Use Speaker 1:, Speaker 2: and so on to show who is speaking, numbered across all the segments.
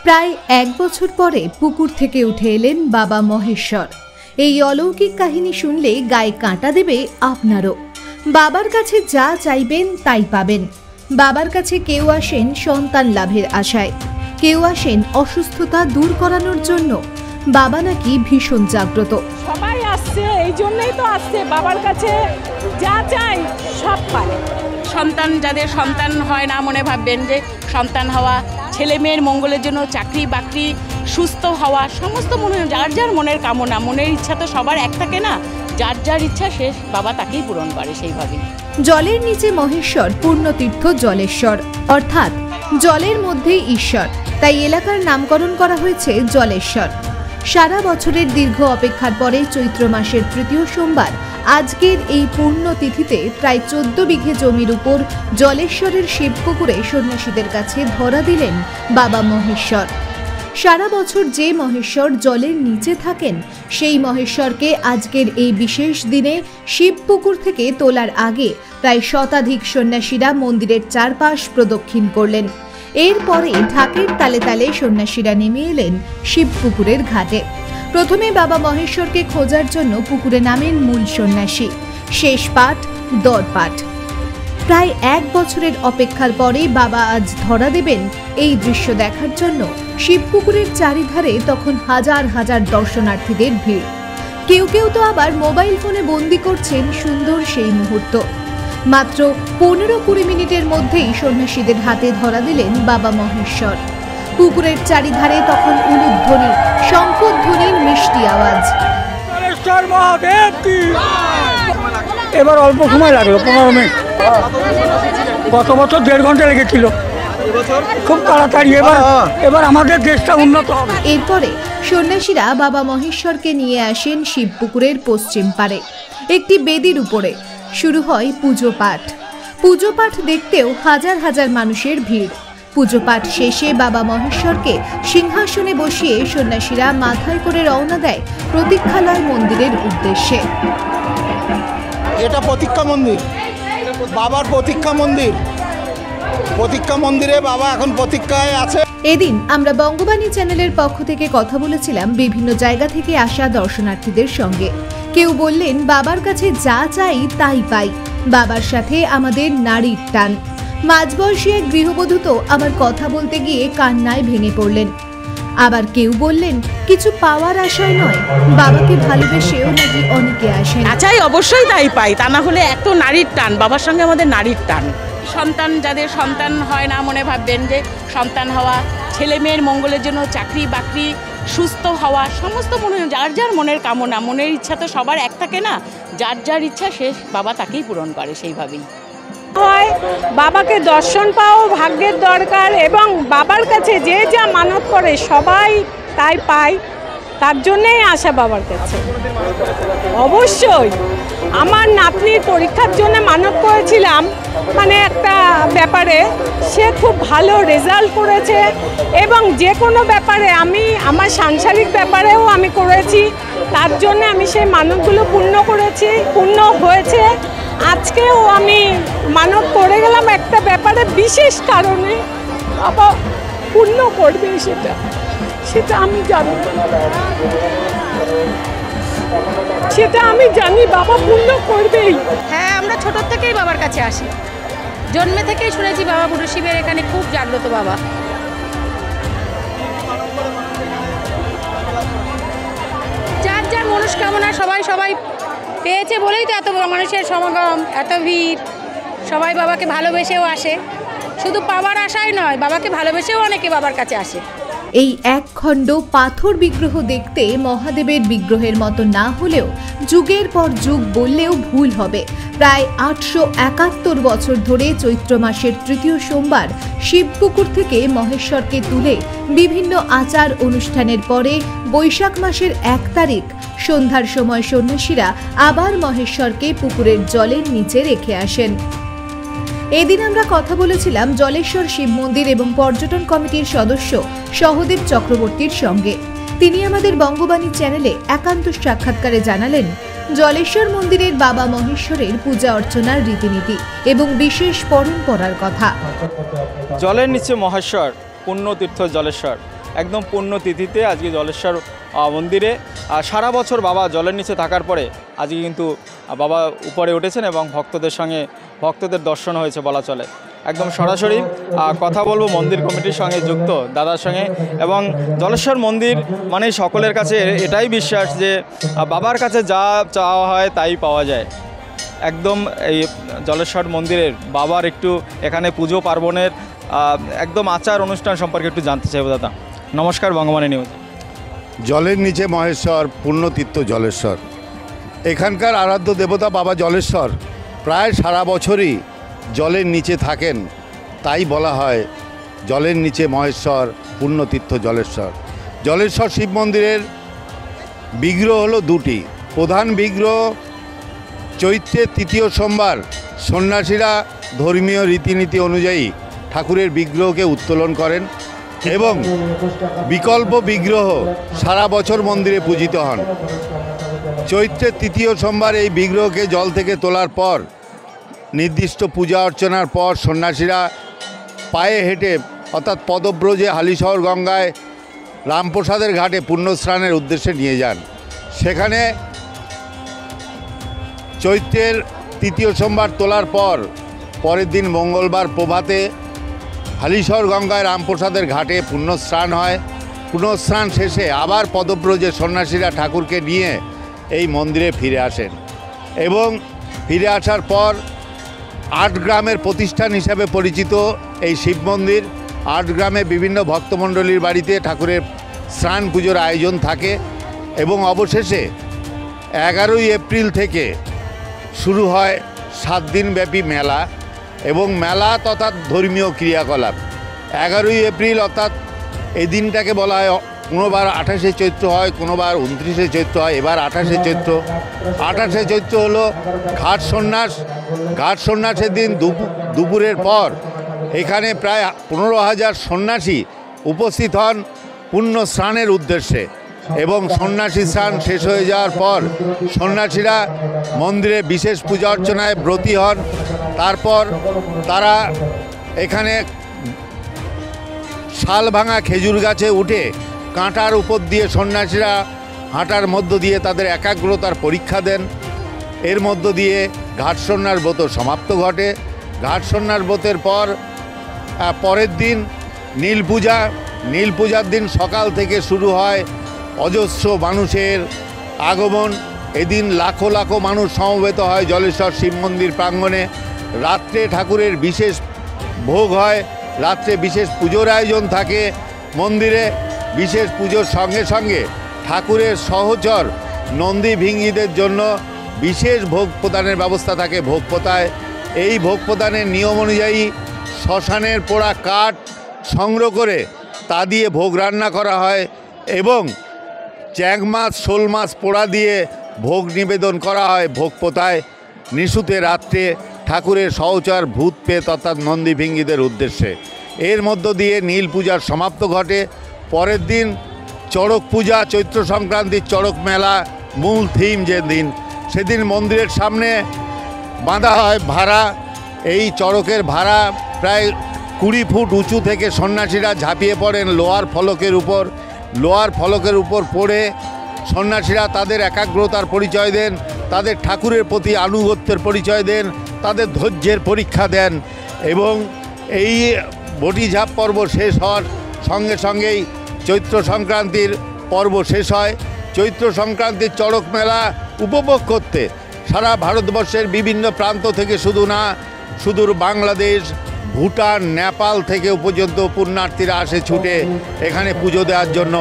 Speaker 1: প্রায় 1 বছর পরে পুকুর থেকে উঠে এলেন বাবা মহেশ্বর। এই অলৌকিক কাহিনী শুনলে গায়ে কাঁটা দেবে আপনারও। বাবার কাছে যা চাইবেন তাই পাবেন। বাবার কাছে কেউ আসেন সন্তান লাভের আশায়, কেউ আসেন অসুস্থতা দূর করানোর জন্য। বাবা নাকি ভীষণ জাগ্রত।
Speaker 2: সবাই আসছে, এই জন্যই তো আসছে। বাবার কাছে যা চাই সব পায়।
Speaker 3: সন্তান যাদের সন্তান হয় না, মনে ভাববেন যে সন্তান হওয়া, ছেলে মেয়ের মঙ্গলের জন্য চাকরি বাকরি, সুস্থ হওয়া, সমস্ত মনে যার যার মনের কামনা, মনের ইচ্ছা তো সবার এক থাকে না। যার যার ইচ্ছা সে বাবা তাকেই পূরণ করে সেইভাবেই।
Speaker 1: জলের নিচে মহেশ্বর, পূর্ণতীর্থ জলেশ্বর, অর্থাৎ জলের মধ্যেই ঈশ্বর। তাই এলাকার নামকরণ করা হয়েছে জলেশ্বর। সারা বছরের দীর্ঘ অপেক্ষার পরে চৈত্র মাসের তৃতীয় সোমবার আজকের এই পুণ্যতিথিতে প্রায় 14 বিঘে জমির উপর জলেশ্বরের শিবপুকুরে সন্ন্যাসীদের কাছে ধরা দিলেন বাবা মহেশ্বর। সারা বছর যে মহেশ্বর জলের নিচে থাকেন, সেই মহেশ্বরকে আজকের এই বিশেষ দিনে শিবপুকুর থেকে তোলার আগে প্রায় শতাধিক সন্ন্যাসীরা মন্দিরের চারপাশ প্রদক্ষিণ করলেন। এরপরে ঢাকের তালে তালে সন্ন্যাসীরা নেমে এলেন শিবপুকুরের ঘাটে। প্রথমে বাবা মহেশ্বরকে খোঁজার জন্য পুকুরে নামেন মূল সন্ন্যাসী, শেষ পাঠ দরপাঠ। প্রায় 1 বছরের অপেক্ষার পরে বাবা আজ ধরা দেবেন। এই দৃশ্য দেখার জন্য শিবপুকুরের চারিধারে তখন হাজার হাজার দর্শনার্থীদের ভিড়। কেউ কেউ তো আবার মোবাইল ফোনে বন্দি করছেন সুন্দর সেই মুহূর্ত। মাত্র 15-20 মিনিটের মধ্যেই সন্ন্যাসীদের হাতে ধরা দিলেন বাবা মহেশ্বর। পুকুরের চারিধারে তখন উলুধ্বনি, শঙ্খধ্বনির মিষ্টি আওয়াজ।
Speaker 4: এবার অল্প সময় লাগলো, 15 মিনিট। গত বছর 1.5 ঘন্টা লেগেছিল, খুব তাড়াতাড়ি। এবার আমাদের দেশটা উন্নত হবে।
Speaker 1: এরপরে সন্ন্যাসীরা বাবা মহেশ্বরকে নিয়ে আসেন শিবপুকুরের পশ্চিম পারে একটি বেদির উপরে। শুরু হয় পুজো পাঠ। পুজো পাঠ দেখতেও হাজার হাজার মানুষের ভিড়। পুজো পাঠ শেষে বাবা মহেশ্বরকে সিংহাসনে বসিয়ে সন্ন্যাসীরা মাথায় করে রওনা দেয় প্রতীক্ষালয় মন্দিরের উদ্দেশ্যে।
Speaker 5: এটা প্রতীক্ষা মন্দির, বাবার প্রতীক্ষা মন্দির। প্রতীক্ষা মন্দিরে বাবা এখন প্রতীক্ষায় আছে।
Speaker 1: এদিন আমরা বঙ্গবাণী চ্যানেলের পক্ষ থেকে কথা বলেছিলাম বিভিন্ন জায়গা থেকে আসা দর্শনার্থীদের সঙ্গে। কেউ বললেন বাবার কাছে যা চাই তাই পাই, বাবার সাথে আমাদের নারীর টান। মাঝবয়সী এক গৃহবধূ তো আমার কথা বলতে গিয়ে কান্নায় ভেঙে পড়লেন। আবার কেউ বললেন কিছু পাওয়ার আশায় নয়, বাবাকে ভালোবেসেও নাকি অনেকে আসেন।
Speaker 3: চাই অবশ্যই তাই পাই, তা না হলে এত নারীর টান, বাবার সঙ্গে আমাদের নারীর টান। সন্তান যাদের সন্তান হয় না, মনে ভাববেন যে সন্তান হওয়া, ছেলে মেয়ের মঙ্গলের জন্য চাকরি বাকরি, সুস্থ হওয়া, সমস্ত মনে যার যার মনের কামনা, মনের ইচ্ছা তো সবার এক থাকে না। যার যার ইচ্ছা সে বাবা তাকেই পূরণ করে সেইভাবেই।
Speaker 2: বাবাকে দর্শন পাওয়া ভাগ্যের দরকার, এবং বাবার কাছে যে যা মানত করে সবাই তাই পায়। তার জন্যই আসা বাবার কাছে। অবশ্যই আমার নাতনির পরীক্ষার জন্য মানত করেছিলাম, মানে একটা ব্যাপারে সে খুব ভালো রেজাল্ট করেছে, এবং যে কোনো ব্যাপারে আমি আমার সাংসারিক ব্যাপারেও আমি করেছি। তার জন্য আমি সেই মানতগুলো পূর্ণ করেছি, পূর্ণ হয়েছে। আজকেও আমি মানত করে গেলাম একটা ব্যাপারে, বিশেষ কারণে বাবা পূর্ণ করবে, সেটা আমি জানি, সেটা আমি জানি বাবা পূর্ণ করবেই।
Speaker 6: হ্যাঁ, আমরা ছোট থেকেই বাবার কাছে আসি, জন্মে থেকেই শুনেছি বাবা বুড়ো শিবের এখানে খুব জাগ্রত বাবা। যার যার মনস্কামনা সবাই পেয়েছে বলেই তো এত মানুষের সমাগম, এত ভিড়। সবাই বাবাকে ভালোবেসেও আসে, শুধু পাওয়ার আশায় নয়, বাবাকে ভালোবেসেও অনেকে বাবার কাছে আসে।
Speaker 1: এই একখণ্ড পাথর বিগ্রহ দেখতে মহাদেবের বিগ্রহের মতো না হলেও যুগের পর যুগ বললেও ভুল হবে। প্রায় 871 বছর ধরে চৈত্র মাসের তৃতীয় সোমবার শিবপুকুর থেকে মহেশ্বরকে তুলে বিভিন্ন আচার অনুষ্ঠানের পরে বৈশাখ মাসের 1 তারিখ সন্ধ্যার সময় সন্ন্যাসীরা আবার মহেশ্বরকে পুকুরের জলের নিচে রেখে আসেন। এদিন আমরা কথা বলেছিলাম জলেশ্বর শিব মন্দির এবং পর্যটন কমিটির সদস্য সহদেব চক্রবর্তীর সঙ্গে। তিনি আমাদের বঙ্গবাণী চ্যানেলে একান্ত সাক্ষাৎকারে জানালেন জলেশ্বর মন্দিরের বাবা মহেশ্বরের পূজা অর্চনার রীতিনীতি এবং বিশেষ পরম্পরার কথা।
Speaker 7: জলের নিচে মহেশ্বর, পুণ্যতীর্থ জলেশ্বর। একদম পুণ্যতিথিতে আজকে জলেশ্বর মন্দিরে সারা বছর বাবা জলের নিচে থাকার পরে আজকে কিন্তু বাবা উপরে উঠেছেন এবং ভক্তদের দর্শন হয়েছে বলা চলে। একদম সরাসরি কথা বলবো মন্দির কমিটির সঙ্গে যুক্ত দাদার সঙ্গে। এবং জলেশ্বর মন্দির মানে সকলের কাছে এটাই বিশ্বাস যে বাবার কাছে যা চাওয়া হয় তাই পাওয়া যায়। একদম এই জলেশ্বর মন্দিরের বাবার একটু এখানে পুজো পার্বণের একদম আচার অনুষ্ঠান সম্পর্কে একটু জানতে চাইব দাদা। নমস্কার বঙ্গবাণী নিউজ।
Speaker 8: জলের নিচে মহেশ্বর, পুণ্যতীর্থ জলেশ্বর, এখানকার আরাধ্য দেবতা বাবা জলেশ্বর প্রায় সারা বছরই জলের নিচে থাকেন, তাই বলা হয় জলের নিচে মহেশ্বর, পুণ্যতীর্থ জলেশ্বর। জলেশ্বর শিব মন্দিরের বিগ্রহ হলো দুটি। প্রধান বিগ্রহ চৈত্রের তৃতীয় সোমবার সন্ন্যাসীরা ধর্মীয় রীতিনীতি অনুযায়ী ঠাকুরের বিগ্রহকে উত্তোলন করেন এবং বিকল্প বিগ্রহ সারা বছর মন্দিরে পূজিত হন। চৈত্রের তৃতীয় সোমবার এই বিগ্রহকে জল থেকে তোলার পর নির্দিষ্ট পূজা অর্চনার পর সন্ন্যাসীরা পায়ে হেঁটে অর্থাৎ পদব্রজে হালিশহর গঙ্গায় রামপ্রসাদের ঘাটে পুণ্যস্নানের উদ্দেশ্যে নিয়ে যান। সেখানে চৈত্রের তৃতীয় সোমবার তোলার পর পরের দিন মঙ্গলবার প্রভাতে হালিশহর গঙ্গায় রামপ্রসাদের ঘাটে পুণ্যস্নান হয়। পুণ্যস্নান শেষে আবার পদব্রজে সন্ন্যাসীরা ঠাকুরকে নিয়ে এই মন্দিরে ফিরে আসেন এবং ফিরে আসার পর 8 গ্রামের প্রতিষ্ঠান হিসাবে পরিচিত এই শিব মন্দির। 8 গ্রামে বিভিন্ন ভক্তমণ্ডলীর বাড়িতে ঠাকুরের স্নান পুজোর আয়োজন থাকে এবং অবশেষে 11ই এপ্রিল থেকে শুরু হয় 7 দিনব্যাপী মেলা এবং মেলা তথা ধর্মীয় ক্রিয়াকলাপ। 11ই এপ্রিল অর্থাৎ এই দিনটাকে বলা হয়, কোনোবার 28শে চৈত্র হয়, কোনোবার 29শে চৈত্র হয়, এবার 28শে চৈত্র। 28শে চৈত্র হলো ঘাট সন্ন্যাস। ঘাট সন্ন্যাসের দিন দুপুরের পর এখানে প্রায় 15,000 সন্ন্যাসী উপস্থিত হন পুণ্য স্নানের উদ্দেশ্যে এবং সন্ন্যাসী স্নান শেষ হয়ে যাওয়ার পর সন্ন্যাসীরা মন্দিরে বিশেষ পূজা অর্চনায় ব্রতী হন। তারপর তারা এখানে শাল ভাঙা খেজুর গাছে উঠে কাঁটার উপর দিয়ে সন্ন্যাসীরা হাঁটার মধ্য দিয়ে তাদের একাগ্রতার পরীক্ষা দেন। এর মধ্য দিয়ে ঘাট সন্ন্যাস ব্রত সমাপ্ত ঘটে। ঘাট সন্ন্যাস ব্রতের পরের দিন নীল পূজা। নীল পূজার দিন সকাল থেকে শুরু হয় অজস্র মানুষের আগমন। এদিন লাখো লাখো মানুষ সমবেত হয় জলেশ্বর শিব মন্দির প্রাঙ্গণে। রাত্রে ঠাকুরের বিশেষ ভোগ হয়, রাত্রে বিশেষ পুজোর আয়োজন থাকে মন্দিরে। বিশেষ পুজোর সঙ্গে সঙ্গে ঠাকুরের সহচর নন্দী ভিঙ্গিদের জন্য বিশেষ ভোগ প্রদানের ব্যবস্থা থাকে। ভোগ প্রদায় এই ভোগ প্রদানের নিয়ম অনুযায়ী শ্মশানের পোড়া কাঠ সংগ্রহ করে তা দিয়ে ভোগ রান্না করা হয় এবং চ্যাং মাছ, শোল মাছ পোড়া দিয়ে ভোগ নিবেদন করা হয়। ভোগ প্রথায় নিশুতে রাত্রে ঠাকুরের সহচর ভূত পেত অর্থাৎ নন্দী ভিঙ্গিদের উদ্দেশ্যে। এর মধ্য দিয়ে নীল পূজার সমাপ্ত ঘটে। পরের দিন চড়ক পূজা, চৈত্র সংক্রান্তির চড়ক মেলা মূল থিম যেদিন, সেদিন মন্দিরের সামনে বাঁধা হয় ভাড়া। এই চড়কের ভাড়া প্রায় 20 ফুট উঁচু থেকে সন্ন্যাসীরা ঝাঁপিয়ে পড়েন লোহার ফলকের উপর। লোহার ফলকের উপর পড়ে সন্ন্যাসীরা তাদের একাগ্রতার পরিচয় দেন, তাদের ঠাকুরের প্রতি আনুগত্যের পরিচয় দেন, তাদের ধৈর্যের পরীক্ষা দেন এবং এই বটিঝাপ পর্ব শেষ হওয়ার সঙ্গে সঙ্গেই চৈত্র সংক্রান্তির পর্ব শেষ হয়। চৈত্র সংক্রান্তির চড়ক মেলা উপভোগ করতে সারা ভারতবর্ষের বিভিন্ন প্রান্ত থেকে শুধু না, সুদূর বাংলাদেশ, ভুটান, নেপাল থেকে পর্যন্ত পুণ্যার্থীরা আসে ছুটে এখানে পুজো দেওয়ার জন্য।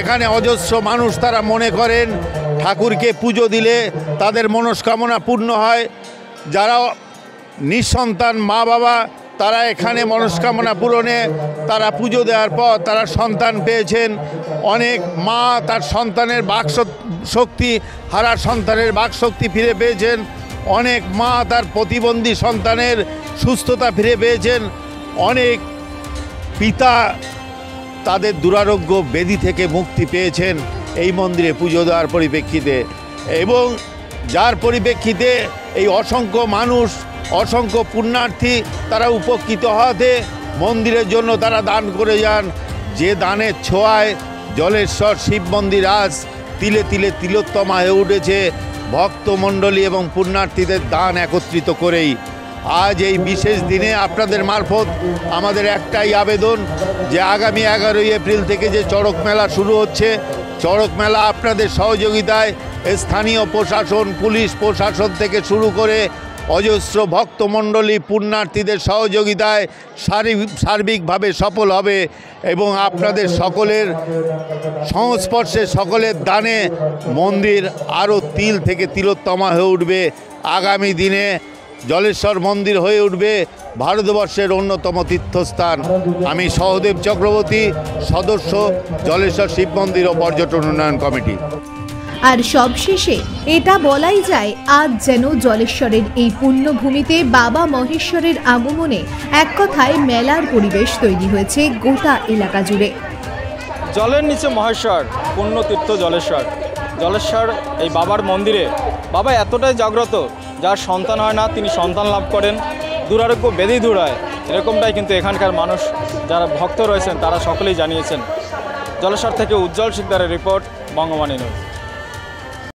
Speaker 8: এখানে অজস্র মানুষ তারা মনে করেন ঠাকুরকে পুজো দিলে তাদের মনস্কামনা পূর্ণ হয়। যারা নিঃসন্তান মা বাবা তারা এখানে মনস্কামনা পূরণে তারা পুজো দেওয়ার পর তারা সন্তান পেয়েছেন। অনেক মা তার সন্তানের বাকশক্তি হারা সন্তানের বাকশক্তি ফিরে পেয়েছেন। অনেক মা তার প্রতিবন্ধী সন্তানের সুস্থতা ফিরে পেয়েছেন। অনেক পিতা তাদের দুরারোগ্য ব্যাধি থেকে মুক্তি পেয়েছেন এই মন্দিরে পুজো দেওয়ার পরিপ্রেক্ষিতে। এবং যার পরিপ্রেক্ষিতে এই অসংখ্য মানুষ, অসংখ্য পুণ্যার্থী তারা উপকৃত হওয়াতে মন্দিরের জন্য তারা দান করে যান। যে দানের ছোঁয়ায় জলেশ্বর শিব মন্দির আজ তিলে তিলে তিলোত্তমা হয়ে উঠেছে ভক্তমণ্ডলী এবং পুণ্যার্থীদের দান একত্রিত করেই। আজ এই বিশেষ দিনে আপনাদের মারফত আমাদের একটাই আবেদন যে আগামী 11ই এপ্রিল থেকে যে চড়ক মেলা শুরু হচ্ছে, চড়ক মেলা আপনাদের সহযোগিতায় স্থানীয় প্রশাসন, পুলিশ প্রশাসন থেকে শুরু করে অজস্র ভক্তমণ্ডলী পুণ্যার্থীদের সহযোগিতায় সার্বিকভাবে সফল হবে এবং আপনাদের সকলের সংস্পর্শে, সকলের দানে মন্দির আরও তিল থেকে তিলোত্তমা হয়ে উঠবে। আগামী দিনে জলেশ্বর মন্দির হয়ে উঠবে ভারতবর্ষের অন্যতম তীর্থস্থান। আমি সহদেব চক্রবর্তী, সদস্য জলেশ্বর শিব মন্দির ও পর্যটন উন্নয়ন কমিটি।
Speaker 1: আর সবশেষে এটা বলাই যায়, আজ যেন জলেশ্বরের এই পুণ্যভূমিতে বাবা মহেশ্বরের আগমনে এক কথায় মেলার পরিবেশ তৈরি হয়েছে গোটা এলাকা জুড়ে।
Speaker 7: জলের নিচে মহেশ্বর, পুণ্যতীর্থ জলেশ্বর। জলেশ্বর এই বাবার মন্দিরে বাবা এতটাই জাগ্রত, যার সন্তান হয় না তিনি সন্তান লাভ করেন, দুরারোগ্য ব্যাধি দূর হয়। এরকমটাই কিন্তু এখানকার মানুষ যারা ভক্ত রয়েছেন তারা সকলেই জানিয়েছেন। জলেশ্বর থেকে উজ্জ্বল শিকদারের রিপোর্ট, বঙ্গবাণী নিউজ।